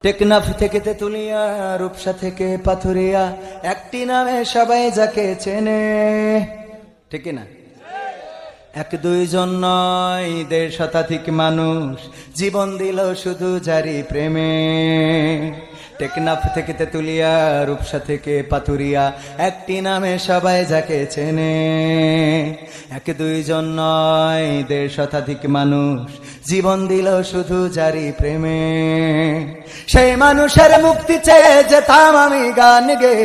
টেকনাফ থেকে তেতুলিয়া, রূপসা থেকে পাথুরিয়া, একটি নামে সবাই যাকে চেনে, ঠিক না? এক দুইজন নয়, ১.৫ শতাধিক মানুষ জীবন দিল শুধু যারি প্রেমে। টেকনাফ থেকে তেতুলিয়া, রূপসা থেকে পাথুরিয়া, একটি নামে সবাই যাকে চেনে। এক দুইজন নয়, ১.৫ শতাধিক মানুষ জীবন দিল শুধু যারি প্রেমে। সেই মানুষের মুক্তি চেয়ে যেতাম আমি গান গে,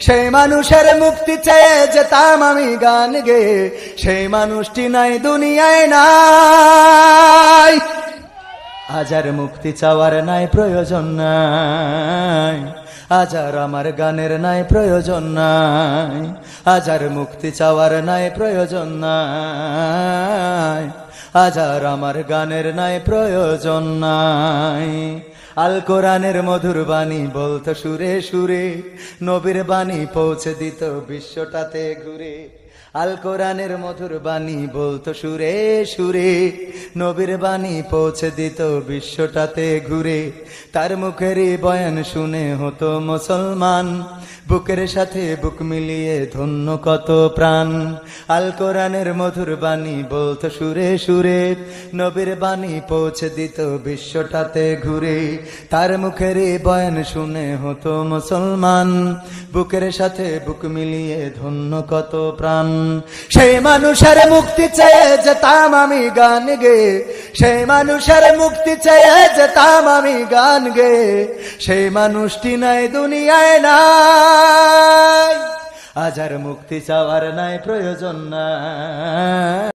সেই মানুষের মুক্তি চেয়ে যেতাম আমি গান গে, সেই মানুষটি নাই দুনিয়ায় নাই। আজ আর মুক্তি চাওয়ার নাই প্রয়োজন নাই, আজ আর আমার গানের নাই প্রয়োজন নাই, আজ আর মুক্তি চাওয়ার নাই প্রয়োজন নাই, আজ আর আমার গানের নাই প্রয়োজন নাই। আল কোরআনের মধুর বাণী বলতো সুরে সুরে, নবীর বাণী পৌঁছে দিত বিশ্বটাতে ঘুরে। আল কোরআনের মধুর বাণী বলতো সুরে সুরে, নবীর বাণী পৌঁছে দিত বিশ্বটাতে ঘুরে। তার মুখেরই বয়ান শুনে হতো মুসলমান, বুকের সাথে বুক মিলিয়ে ধন্য কত প্রাণ। আল কোরআনের মধুর বাণী বলতো সুরে সুরে, নবীর বাণী পৌঁছে দিত বিশ্বটাতে ঘুরে। তার মুখেরই বয়ান শুনে হতো মুসলমান, বুকের সাথে বুক মিলিয়ে ধন্য কত প্রাণ। সেই মানুষের মুক্তি চেয়ে যেতাম আমি গান গে, সেই মানুষের মুক্তি চেয়ে যেতাম আমি গান গে, সেই মানুষটি নাই দুনিয়ায় নাই। আজ আর মুক্তি চাওয়ার নাই প্রয়োজন নাই।